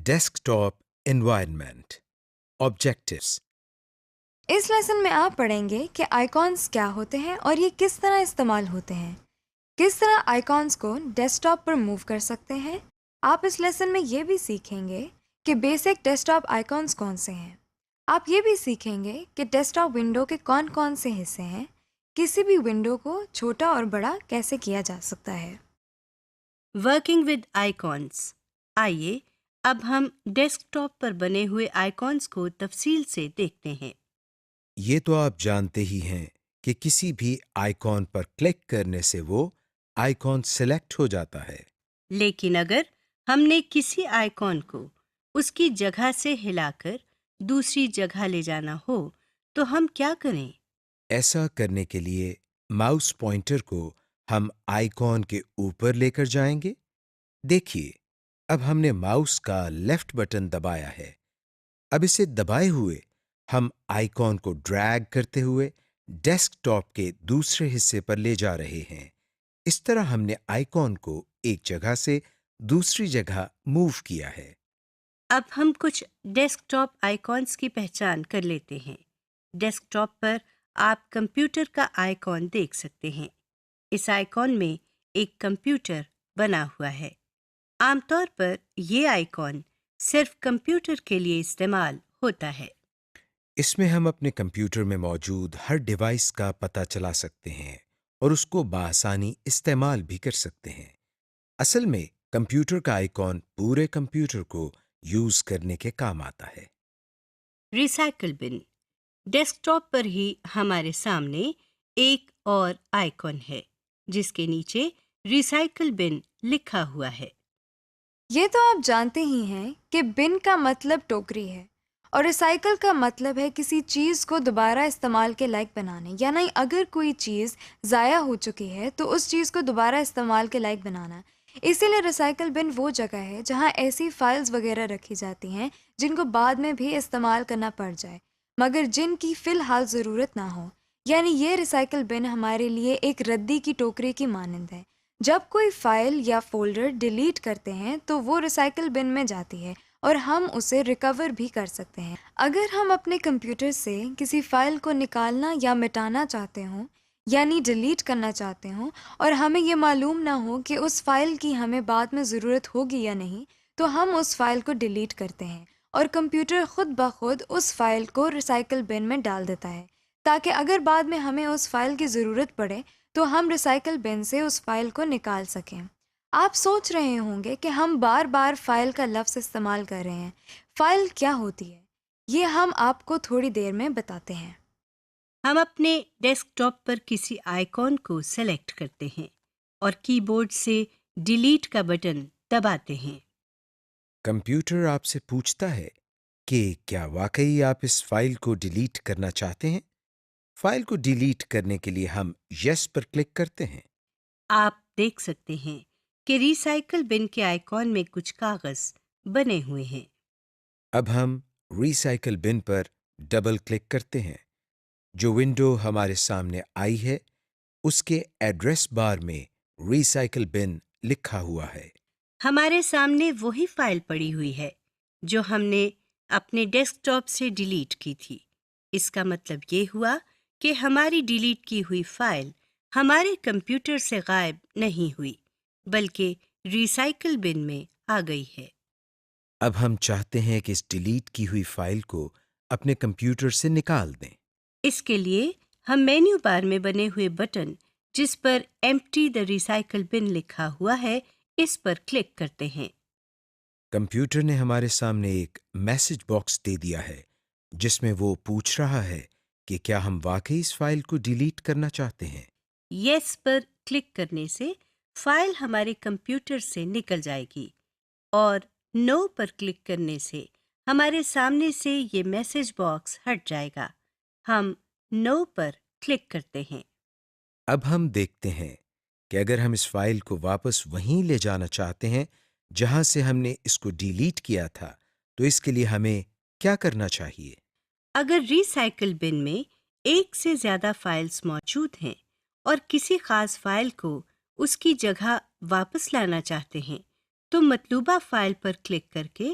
Desktop environment. Objectives. اس lesson میں آپ پڑھیں گے کہ آئیکونس کیا ہوتے ہیں اور یہ کس طرح استعمال ہوتے ہیں، کس طرح آئیکونس کو ڈیسک ٹاپ پر موو کر سکتے ہیں۔ آپ اس لیسن میں یہ بھی سیکھیں گے کہ بیسک ڈیسک ٹاپ آئیکونس کون سے ہیں۔ آپ یہ بھی سیکھیں گے کہ ڈیسک ٹاپ ونڈو کے کون کون سے حصے ہیں، کسی بھی ونڈو کو چھوٹا اور بڑا کیسے کیا جا سکتا ہے۔ Working with icons. آئیے اب ہم ڈیسک ٹاپ پر بنے ہوئے آئیکونس کو تفصیل سے دیکھتے ہیں۔ یہ تو آپ جانتے ہی ہیں کہ کسی بھی آئیکن پر کلک کرنے سے وہ آئیکن سلیکٹ ہو جاتا ہے۔ لیکن اگر ہم نے کسی آئیکن کو اس کی جگہ سے ہلا کر دوسری جگہ لے جانا ہو تو ہم کیا کریں؟ ایسا کرنے کے لیے ماؤس پوائنٹر کو ہم آئیکن کے اوپر لے کر جائیں گے۔ دیکھیے، اب ہم نے ماؤس کا لیفٹ بٹن دبایا ہے۔ اب اسے دبائے ہوئے ہم آئیکن کو ڈریگ کرتے ہوئے ڈیسک ٹاپ کے دوسرے حصے پر لے جا رہے ہیں۔ اس طرح ہم نے آئیکن کو ایک جگہ سے دوسری جگہ موو کیا ہے۔ اب ہم کچھ ڈیسک ٹاپ آئیکونس کی پہچان کر لیتے ہیں۔ ڈیسک ٹاپ پر آپ کمپیوٹر کا آئیکن دیکھ سکتے ہیں۔ اس آئیکن میں ایک کمپیوٹر بنا ہوا ہے۔ عام طور پر یہ آئیکن صرف کمپیوٹر کے لیے استعمال ہوتا ہے۔ اس میں ہم اپنے کمپیوٹر میں موجود ہر ڈیوائس کا پتہ چلا سکتے ہیں اور اس کو بآسانی استعمال بھی کر سکتے ہیں۔ اصل میں کمپیوٹر کا آئیکن پورے کمپیوٹر کو یوز کرنے کے کام آتا ہے۔ ریسائیکل بن۔ ڈیسک ٹاپ پر ہی ہمارے سامنے ایک اور آئیکن ہے جس کے نیچے ریسائیکل بن لکھا ہوا ہے۔ یہ تو آپ جانتے ہی ہیں کہ بن کا مطلب ٹوکری ہے اور ریسائیکل کا مطلب ہے کسی چیز کو دوبارہ استعمال کے لائق بنانے، یعنی اگر کوئی چیز ضائع ہو چکی ہے تو اس چیز کو دوبارہ استعمال کے لائق بنانا۔ اسی لیے ریسائیکل بن وہ جگہ ہے جہاں ایسی فائلز وغیرہ رکھی جاتی ہیں جن کو بعد میں بھی استعمال کرنا پڑ جائے مگر جن کی فی الحال ضرورت نہ ہو، یعنی یہ ریسائیکل بن ہمارے لیے ایک ردی کی ٹوکری کی مانند ہے۔ جب کوئی فائل یا فولڈر ڈیلیٹ کرتے ہیں تو وہ ریسائیکل بن میں جاتی ہے اور ہم اسے ریکور بھی کر سکتے ہیں۔ اگر ہم اپنے کمپیوٹر سے کسی فائل کو نکالنا یا مٹانا چاہتے ہوں، یعنی ڈیلیٹ کرنا چاہتے ہوں، اور ہمیں یہ معلوم نہ ہو کہ اس فائل کی ہمیں بعد میں ضرورت ہوگی یا نہیں، تو ہم اس فائل کو ڈیلیٹ کرتے ہیں اور کمپیوٹر خود بخود اس فائل کو ریسائیکل بن میں ڈال دیتا ہے تاکہ اگر بعد میں ہمیں اس فائل کی ضرورت پڑے تو ہم ریسائیکل بن سے اس فائل کو نکال سکیں۔ آپ سوچ رہے ہوں گے کہ ہم بار بار فائل کا لفظ استعمال کر رہے ہیں۔ فائل کیا ہوتی ہے یہ ہم آپ کو تھوڑی دیر میں بتاتے ہیں۔ ہم اپنے ڈیسک ٹاپ پر کسی آئیکن کو سلیکٹ کرتے ہیں اور کی بورڈ سے ڈیلیٹ کا بٹن دباتے ہیں۔ کمپیوٹر آپ سے پوچھتا ہے کہ کیا واقعی آپ اس فائل کو ڈیلیٹ کرنا چاہتے ہیں؟ فائل کو ڈیلیٹ کرنے کے لیے ہم یس پر کلک کرتے ہیں۔ آپ دیکھ سکتے ہیں کہ ریسائیکل بن کے آئیکن میں کچھ کاغذ بنے ہوئے ہیں۔ اب ہم ریسائیکل بن پر ڈبل کلک کرتے ہیں۔ جو ونڈو ہمارے سامنے آئی ہے اس کے ایڈریس بار میں ریسائیکل بن لکھا ہوا ہے۔ ہمارے سامنے وہی فائل پڑی ہوئی ہے جو ہم نے اپنے ڈیسک ٹاپ سے ڈیلیٹ کی تھی۔ اس کا مطلب یہ ہوا کہ ہماری ڈیلیٹ کی ہوئی فائل ہمارے کمپیوٹر سے غائب نہیں ہوئی بلکہ ریسائیکل بن میں آ گئی ہے۔ اب ہم چاہتے ہیں کہ اس ڈیلیٹ کی ہوئی فائل کو اپنے کمپیوٹر سے نکال دیں۔ اس کے لیے ہم مینیو بار میں بنے ہوئے بٹن جس پر ایمپٹی دا ریسائیکل بن لکھا ہوا ہے اس پر کلک کرتے ہیں۔ کمپیوٹر نے ہمارے سامنے ایک میسج باکس دے دیا ہے جس میں وہ پوچھ رہا ہے کہ کیا ہم واقعی اس فائل کو ڈیلیٹ کرنا چاہتے ہیں۔ یس پر کلک کرنے سے فائل ہمارے کمپیوٹر سے نکل جائے گی اور نو پر کلک کرنے سے ہمارے سامنے سے یہ میسج باکس ہٹ جائے گا۔ ہم نو پر کلک کرتے ہیں۔ اب ہم دیکھتے ہیں کہ اگر ہم اس فائل کو واپس وہیں لے جانا چاہتے ہیں جہاں سے ہم نے اس کو ڈیلیٹ کیا تھا تو اس کے لیے ہمیں کیا کرنا چاہیے۔ اگر ریسائیکل بن میں ایک سے زیادہ فائلز موجود ہیں اور کسی خاص فائل کو اس کی جگہ واپس لانا چاہتے ہیں تو مطلوبہ فائل پر کلک کر کے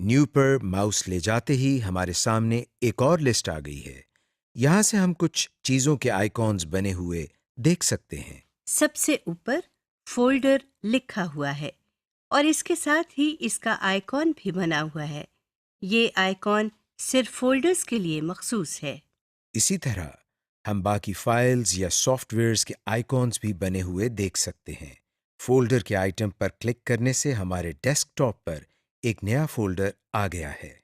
نیو پر ماؤس لے جاتے ہی ہمارے سامنے ایک اور لسٹ آ گئی ہے۔ یہاں سے ہم کچھ چیزوں کے آئیکونز بنے ہوئے دیکھ سکتے ہیں۔ سب سے اوپر فولڈر لکھا ہوا ہے اور اس کے ساتھ ہی اس کا آئیکن بھی بنا ہوا ہے۔ یہ آئیکن صرف فولڈرز کے لیے مخصوص ہے۔ اسی طرح ہم باقی فائلز یا سافٹ ویئرز کے آئیکونز بھی بنے ہوئے دیکھ سکتے ہیں۔ فولڈر کے آئٹم پر کلک کرنے سے ہمارے ڈیسک ٹاپ پر ایک نیا فولڈر آ گیا ہے۔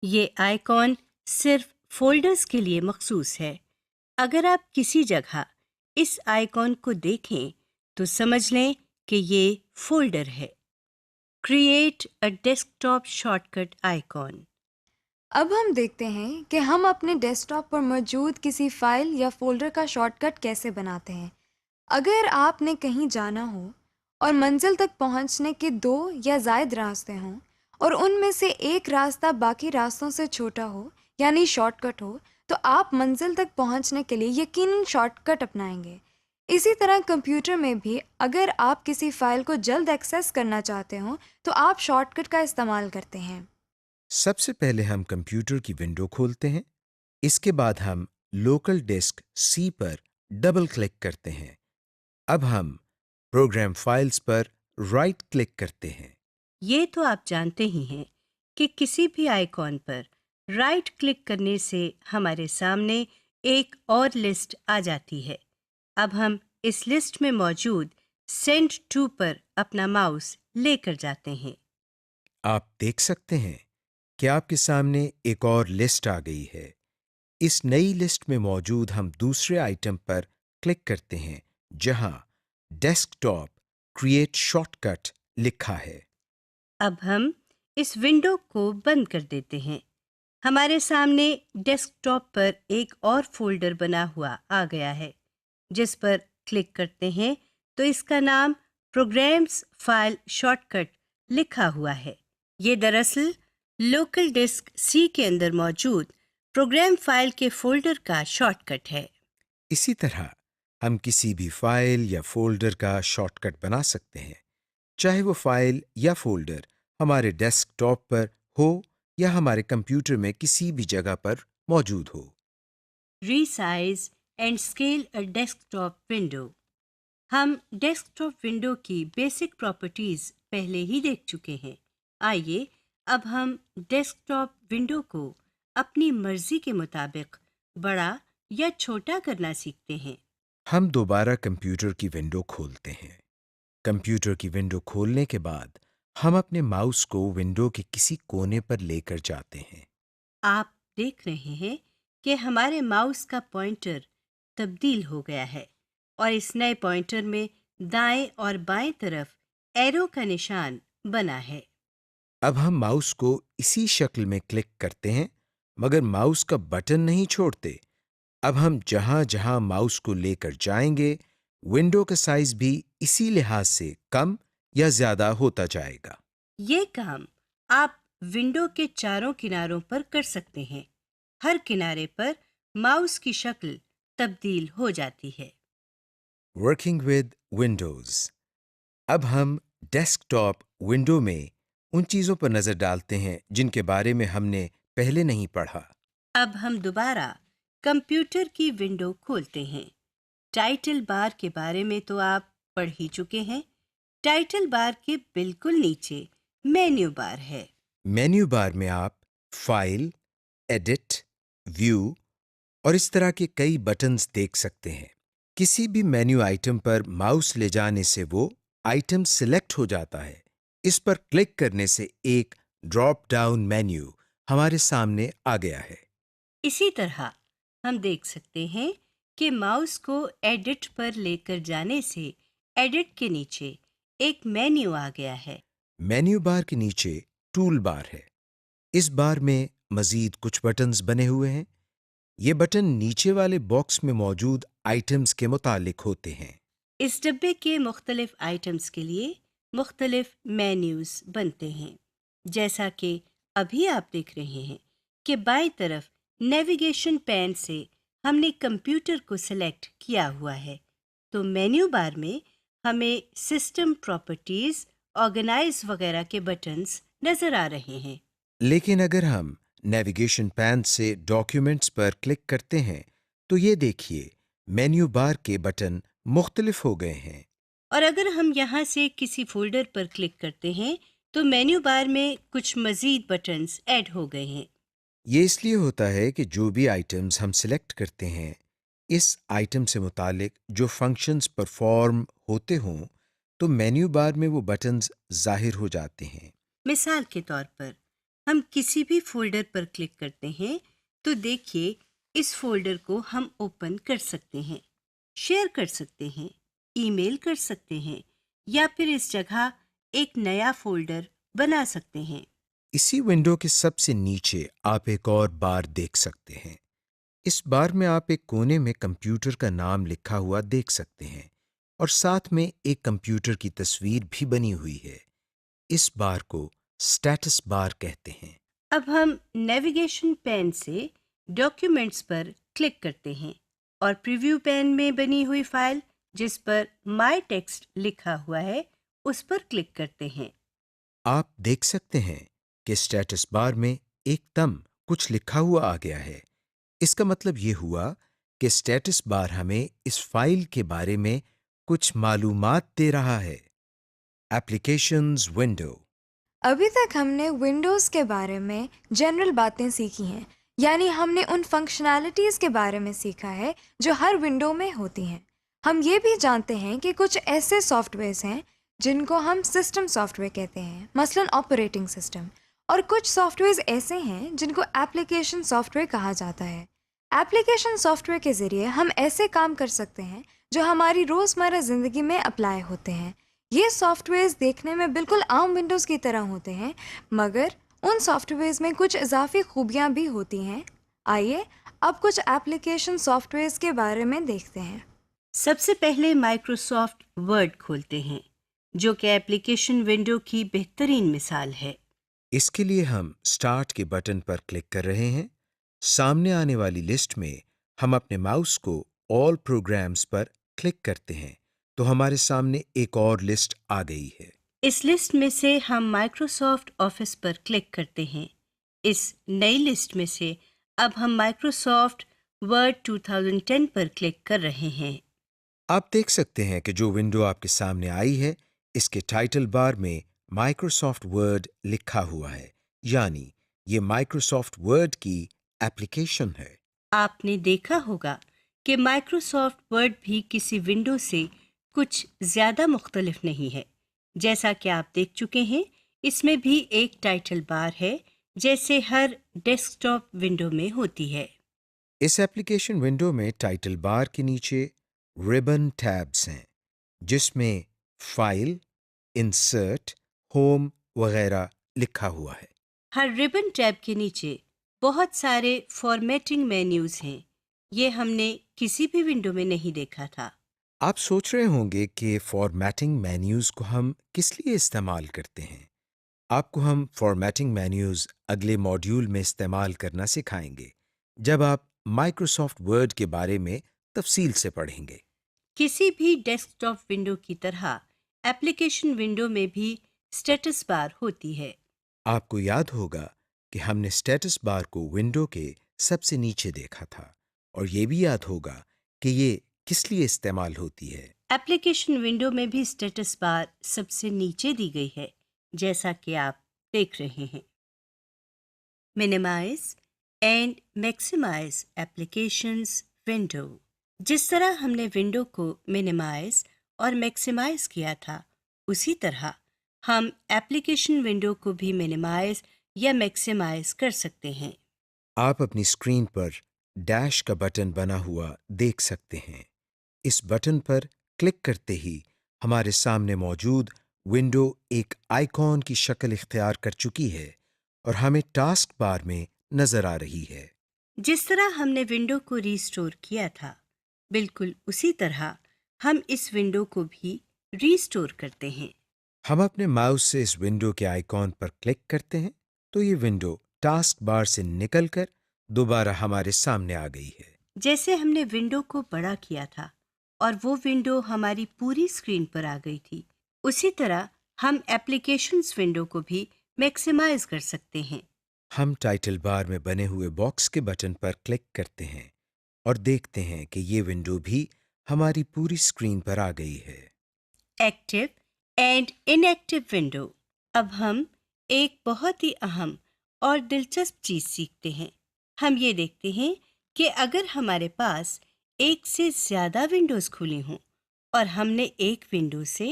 یہ آئیکن صرف فولڈرز کے لیے مخصوص ہے۔ اگر آپ کسی جگہ اس آئیکن کو دیکھیں تو سمجھ لیں کہ یہ فولڈر ہے۔ Create a desktop shortcut icon. اب ہم دیکھتے ہیں کہ ہم اپنے ڈیسک ٹاپ پر موجود کسی فائل یا فولڈر کا شارٹ کٹ کیسے بناتے ہیں۔ اگر آپ نے کہیں جانا ہو اور منزل تک پہنچنے کے 2 یا زائد راستے ہوں اور ان میں سے ایک راستہ باقی راستوں سے چھوٹا ہو یعنی شارٹ کٹ ہو، تو آپ منزل تک پہنچنے کے لیے یقیناً شارٹ کٹ اپنائیں گے۔ اسی طرح کمپیوٹر میں بھی اگر آپ کسی فائل کو جلد ایکسیس کرنا چاہتے ہوں تو آپ شارٹ کٹ کا استعمال کرتے ہیں۔ سب سے پہلے ہم کمپیوٹر کی ونڈو کھولتے ہیں۔ اس کے بعد ہم لوکل ڈسک سی پر ڈبل کلک کرتے ہیں۔ اب ہم پروگرام فائلز پر رائٹ کلک کرتے ہیں۔ یہ تو آپ جانتے ہی ہیں کہ کسی بھی آئیکن پر رائٹ کلک کرنے سے ہمارے سامنے ایک اور لسٹ آ جاتی ہے۔ اب ہم اس لسٹ میں موجود سینڈ ٹو پر اپنا ماؤس لے کر جاتے ہیں۔ آپ دیکھ سکتے ہیں کہ آپ کے سامنے ایک اور لسٹ آ گئی ہے۔ اس نئی لسٹ میں موجود ہم دوسرے آئٹم پر کلک کرتے ہیں جہاں desktop create shortcut لکھا ہے۔ اب ہم اس ونڈو کو بند کر دیتے ہیں۔ ہمارے سامنے ڈیسک ٹاپ پر ایک اور فولڈر بنا ہوا آ گیا ہے۔ جس پر کلک کرتے ہیں تو اس کا نام پروگرامز فائل شارٹ کٹ لکھا ہوا ہے۔ یہ دراصل لوکل ڈسک سی کے اندر موجود پروگرام فائل کے فولڈر کا شارٹ کٹ ہے۔ اسی طرح ہم کسی بھی فائل یا فولڈر کا شارٹ کٹ بنا سکتے ہیں، چاہے وہ فائل یا فولڈر ہمارے ڈیسک ٹاپ پر ہو یا ہمارے کمپیوٹر میں کسی بھی جگہ پر موجود ہو۔ Resize and scale a desktop window. ہم ڈیسک ٹاپ ونڈو کی بیسک پراپرٹیز پہلے ہی دیکھ چکے ہیں۔ آئیے اب ہم ڈیسک ٹاپ ونڈو کو اپنی مرضی کے مطابق بڑا یا چھوٹا کرنا سیکھتے ہیں۔ ہم دوبارہ کمپیوٹر کی ونڈو کھولتے ہیں۔ کمپیوٹر کی ونڈو کھولنے کے بعد ہم اپنے ماؤس کو ونڈو کے کسی کونے پر لے کر جاتے ہیں۔ آپ دیکھ رہے ہیں کہ ہمارے ماؤس کا پوائنٹر تبدیل ہو گیا ہے اور اس نئے پوائنٹر میں دائیں اور بائیں طرف ایرو کا نشان بنا ہے۔ اب ہم ماؤس کو اسی شکل میں کلک کرتے ہیں مگر ماؤس کا بٹن نہیں چھوڑتے۔ اب ہم جہاں جہاں ماؤس کو لے کر جائیں گے ونڈو کا سائز بھی اسی لحاظ سے کم یا زیادہ ہوتا جائے گا۔ یہ کام آپ ونڈو کے چاروں کناروں پر کر سکتے ہیں۔ ہر کنارے پر ماؤس کی شکل تبدیل ہو جاتی ہے۔ Working with Windows. اب ہم ڈیسک ٹاپ ونڈو میں ان چیزوں پر نظر ڈالتے ہیں جن کے بارے میں ہم نے پہلے نہیں پڑھا۔ اب ہم دوبارہ کمپیوٹر کی ونڈو کھولتے ہیں۔ ٹائٹل بار کے بارے میں تو آپ پڑھ ہی چکے ہیں۔ ٹائٹل بار کے بالکل نیچے مینیو بار ہے۔ مینیو بار میں آپ فائل، ایڈٹ، ویو اور اس طرح کے کئی بٹنز دیکھ سکتے ہیں۔ کسی بھی مینیو آئٹم پر ماؤس لے جانے سے وہ آئٹم سلیکٹ ہو جاتا ہے۔ اس پر کلک کرنے سے ایک ڈراپ ڈاؤن مینیو ہمارے سامنے آ گیا ہے۔ اسی طرح ہم دیکھ سکتے ہیں کہ ماؤس کو ایڈٹ پر لے کر جانے سے ایڈٹ کے نیچے ایک مینیو آ گیا ہے۔ مینیو بار کے نیچے ٹول بار ہے۔ اس بار میں مزید کچھ بٹنز بنے ہوئے ہیں۔ یہ بٹن نیچے والے باکس میں موجود آئٹمز کے متعلق ہوتے ہیں۔ اس ڈبے کے مختلف آئٹمز کے لیے مختلف مینیوز بنتے ہیں۔ جیسا کہ ابھی آپ دیکھ رہے ہیں کہ بائیں طرف نیویگیشن پین سے ہم نے کمپیوٹر کو سلیکٹ کیا ہوا ہے، تو مینیو بار میں ہمیں سسٹم پراپرٹیز، آرگنائز وغیرہ کے بٹنز نظر آ رہے ہیں۔ لیکن اگر ہم نیویگیشن پین سے ڈاکیومنٹس پر کلک کرتے ہیں تو یہ دیکھیے مینیو بار کے بٹن مختلف ہو گئے ہیں۔ اور اگر ہم یہاں سے کسی فولڈر پر کلک کرتے ہیں تو مینیو بار میں کچھ مزید بٹنز ایڈ ہو گئے ہیں۔ یہ اس لیے ہوتا ہے کہ جو بھی آئٹمز ہم سلیکٹ کرتے ہیں اس آئٹم سے متعلق جو فنکشنز پرفارم ہوتے ہوں تو مینیو بار میں وہ بٹنز ظاہر ہو جاتے ہیں۔ مثال کے طور پر ہم کسی بھی فولڈر پر کلک کرتے ہیں تو دیکھیے اس فولڈر کو ہم اوپن کر سکتے ہیں، شیئر کر سکتے ہیں، ای میل کر سکتے ہیں یا پھر اس جگہ ایک نیا فولڈر بنا سکتے ہیں۔ اسی ونڈو کے سب سے نیچے آپ ایک اور بار دیکھ سکتے ہیں۔ اس بار میں آپ ایک کونے میں کمپیوٹر کا نام لکھا ہوا دیکھ سکتے ہیں اور ساتھ میں ایک کمپیوٹر کی تصویر بھی بنی ہوئی ہے۔ اس بار کو اسٹیٹس بار کہتے ہیں۔ اب ہم نیویگیشن پین سے ڈاکیومنٹس پر کلک کرتے ہیں اور پریویو پین میں بنی ہوئی فائل جس پر مائی ٹیکسٹ لکھا ہوا ہے اس پر کلک کرتے ہیں۔ آپ دیکھ سکتے ہیں کہ اسٹیٹس بار میں ایک دم کچھ لکھا ہوا آ گیا ہے۔ اس کا مطلب یہ ہوا کہ اسٹیٹس بار ہمیں اس فائل کے بارے میں کچھ معلومات دے رہا ہے۔ Applications window. ابھی تک ہم نے ونڈوز کے بارے میں جنرل باتیں سیکھی ہیں، یعنی ہم نے ان فنکشنالٹیز کے بارے میں سیکھا ہے جو ہر ونڈو میں ہوتی ہیں۔ ہم یہ بھی جانتے ہیں کہ کچھ ایسے سافٹ ویئرز ہیں جن کو ہم سسٹم سافٹ ویئر کہتے ہیں، مثلاً آپریٹنگ سسٹم، اور کچھ سافٹ ویئرز ایسے ہیں جن کو ایپلیکیشن سافٹ ویئر کہا جاتا ہے۔ ایپلیکیشن سافٹ ویئر کے ذریعے ہم ایسے کام کر سکتے ہیں جو ہماری روزمرہ زندگی میں اپلائی ہوتے ہیں۔ یہ سافٹ ویئرز دیکھنے میں بالکل عام ونڈوز کی طرح ہوتے ہیں، مگر ان سافٹ ویئرز میں کچھ اضافی خوبیاں بھی ہوتی ہیں۔ آئیے اب کچھ ایپلیکیشن سافٹ ویئرز کے بارے میں دیکھتے ہیں۔ سب سے پہلے مائکروسافٹ ورڈ کھولتے ہیں جو کہ ایپلیکیشن ونڈو کی بہترین مثال ہے۔ اس کے لیے ہم اسٹارٹ کے بٹن پر کلک کر رہے ہیں۔ سامنے آنے والی لسٹ میں ہم اپنے ماؤس کو آل پروگرامز پر کلک کرتے ہیں تو ہمارے سامنے ایک اور لسٹ آ گئی ہے۔ اس لسٹ میں سے ہم مائکروسافٹ آفس پر کلک کرتے ہیں۔ اس نئی لسٹ میں سے اب ہم مائکروسافٹ ورڈ 2010 پر کلک کر رہے ہیں۔ آپ دیکھ سکتے ہیں کہ جو ونڈو آپ کے سامنے آئی ہے اس کے ٹائٹل بار میں مائکروسافٹ ورڈ لکھا ہوا ہے، یعنی یہ مائکروسافٹ ورڈ کی ایپلیکیشن ہے۔ آپ نے دیکھا ہوگا کہ مائکروسافٹ ورڈ بھی کسی ونڈو سے کچھ زیادہ مختلف نہیں ہے۔ جیسا کہ آپ دیکھ چکے ہیں اس میں بھی ایک ٹائٹل بار ہے جیسے ہر ڈیسک ٹاپ ونڈو میں ہوتی ہے۔ اس ایپلیکیشن ونڈو میں ٹائٹل بار کے نیچے ربن ٹیبز ہیں جس میں فائل، انسرٹ، ہوم وغیرہ لکھا ہوا ہے۔ ہر ربن ٹیب کے نیچے بہت سارے فارمیٹنگ مینیوز ہیں۔ یہ ہم نے کسی بھی ونڈو میں نہیں دیکھا تھا۔ آپ سوچ رہے ہوں گے کہ فارمیٹنگ مینیوز کو ہم کس لیے استعمال کرتے ہیں۔ آپ کو ہم فارمیٹنگ مینیوز اگلے ماڈیول میں استعمال کرنا سکھائیں گے جب آپ مائکروسافٹ ورڈ کے بارے میں تفصیل سے پڑھیں گے۔ کسی بھی ڈیسک ٹاپ ونڈو کی طرح ایپلیکیشن ونڈو میں بھی اسٹیٹس بار ہوتی ہے۔ آپ کو یاد ہوگا کہ ہم نے اسٹیٹس بار کو ونڈو کے سب سے نیچے دیکھا تھا، اور یہ بھی یاد ہوگا کہ یہ کس لیے استعمال ہوتی ہے۔ ایپلیکیشن ونڈو میں بھی اسٹیٹس بار سب سے نیچے دی گئی ہے جیسا کہ آپ دیکھ رہے ہیں۔ Minimise and maximise applications window. جس طرح ہم نے ونڈو کو منیمائز اور میکسیمائز کیا تھا اسی طرح ہم ایپلیکیشن ونڈو کو بھی منیمائز یا میکسیمائز کر سکتے ہیں۔ آپ اپنی اسکرین پر ڈیش کا بٹن بنا ہوا دیکھ سکتے ہیں۔ اس بٹن پر کلک کرتے ہی ہمارے سامنے موجود ونڈو ایک آئیکن کی شکل اختیار کر چکی ہے اور ہمیں ٹاسک بار میں نظر آ رہی ہے۔ جس طرح ہم نے ونڈو کو ریسٹور کیا تھا بالکل اسی طرح ہم اس ونڈو کو بھی ریسٹور کرتے ہیں۔ ہم اپنے ماؤس سے اس ونڈو کے آئیکن پر کلک کرتے ہیں تو یہ ونڈو ٹاسک بار سے نکل کر دوبارہ ہمارے سامنے آ گئی ہے۔ جیسے ہم نے ونڈو کو بڑا کیا تھا اور وہ ونڈو ہماری پوری اسکرین پر آ گئی تھی، اسی طرح ہم ایپلیکیشنز ونڈو کو بھی میکسیمائز کر سکتے ہیں۔ ہم ٹائٹل بار میں بنے ہوئے باکس کے بٹن پر کلک کرتے ہیں اور دیکھتے ہیں کہ یہ ونڈو بھی ہماری پوری اسکرین پر آ گئی ہے۔ Active and in active window. اب ہم ایک بہت ہی اہم اور دلچسپ چیز سیکھتے ہیں۔ ہم یہ دیکھتے ہیں کہ اگر ہمارے پاس ایک سے زیادہ ونڈوز کھلی ہوں اور ہم نے ایک ونڈو سے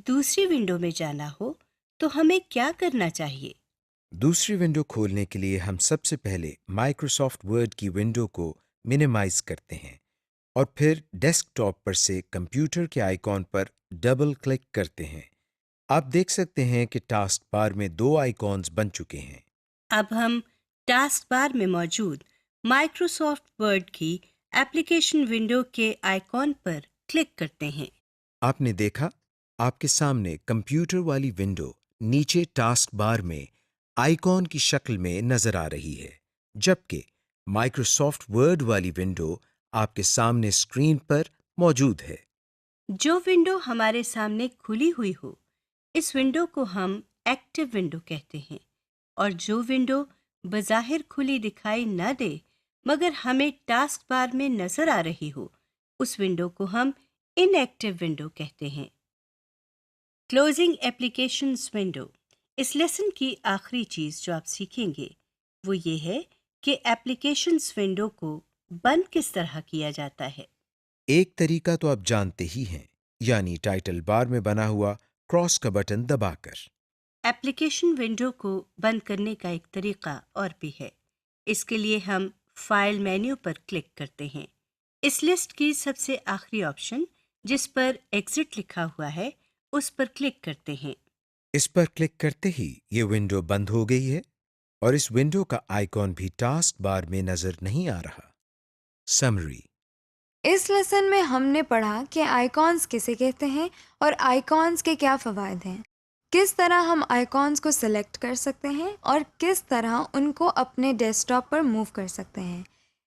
دوسری ونڈو میں جانا ہو تو ہمیں کیا کرنا چاہیے؟ دوسری ونڈو کھولنے کے لیے ہم سب سے پہلے مائکروسافٹ ورڈ کی ونڈو کو منیمائز کرتے ہیں اور پھر ڈیسک ٹاپ پر سے کمپیوٹر کے آئیکن پر ڈبل کلک کرتے ہیں۔ آپ دیکھ سکتے ہیں کہ ٹاسک بار میں 2 آئیکونز بن چکے ہیں۔ اب ہم ٹاسک بار میں موجود مائکروسافٹ ورڈ کی ایپلیکیشن ونڈو کے آئیکن پر کلک کرتے ہیں۔ آپ نے دیکھا آپ کے سامنے کمپیوٹر والی ونڈو نیچے ٹاسک بار میں آئیکن کی شکل میں نظر آ رہی ہے، جبکہ مائکروسافٹ ورڈ والی ونڈو آپ کے سامنے اسکرین پر موجود ہے۔ جو ونڈو ہمارے سامنے کھلی ہوئی ہو اس ونڈو کو ہم ایکٹیو ونڈو کہتے ہیں، اور جو ونڈو بظاہر کھلی دکھائی نہ دے مگر ہمیں ٹاسک بار میں نظر آ رہی ہو اس ونڈو کو ہم ان ایکٹیو ونڈو کہتے ہیں۔ Closing applications window. اس لیسن کی آخری چیز جو آپ سیکھیں گے وہ یہ ہے کہ ایپلیکیشنز ونڈو کو بند کس طرح کیا جاتا ہے۔ ایک طریقہ تو آپ جانتے ہی ہیں، یعنی ٹائٹل بار میں بنا ہوا کراس کا بٹن دبا کر۔ ایپلیکیشن ونڈو کو بند کرنے کا ایک طریقہ اور بھی ہے۔ اس کے لیے ہم فائل مینیو پر کلک کرتے ہیں۔ اس لسٹ کی سب سے آخری آپشن جس پر ایگزٹ لکھا ہوا ہے اس پر کلک کرتے ہیں۔ اس پر کلک کرتے ہی یہ ونڈو بند ہو گئی ہے اور اس ونڈو کا آئیکن بھی ٹاسک بار میں نظر نہیں آ رہا۔ سمری۔ اس لیسن میں ہم نے پڑھا کہ آئیکونز کسے کہتے ہیں اور آئیکونز کے کیا فوائد ہیں، کس طرح ہم آئیکونز کو سلیکٹ کر سکتے ہیں اور کس طرح ان کو اپنے ڈیسک ٹاپ پر موو کر سکتے ہیں۔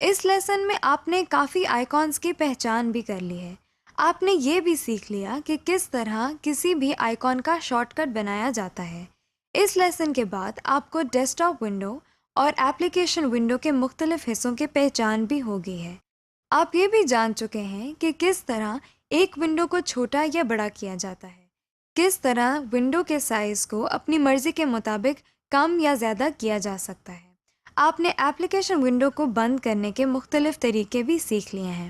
اس لیسن میں آپ نے کافی آئیکونز کی پہچان بھی کر لی ہے۔ آپ نے یہ بھی سیکھ لیا کہ کس طرح کسی بھی آئیکن کا شارٹ کٹ بنایا جاتا ہے۔ اس لیسن کے بعد آپ کو ڈیسک ٹاپ ونڈو اور ایپلیکیشن ونڈو کے مختلف حصوں کی پہچان بھی ہو گئی ہے۔ آپ یہ بھی جان چکے ہیں کہ کس طرح ایک ونڈو کو چھوٹا یا بڑا کیا جاتا ہے، کس طرح ونڈو کے سائز کو اپنی مرضی کے مطابق کم یا زیادہ کیا جا سکتا ہے۔ آپ نے ایپلیکیشن ونڈو کو بند کرنے کے مختلف طریقے بھی سیکھ لیے ہیں۔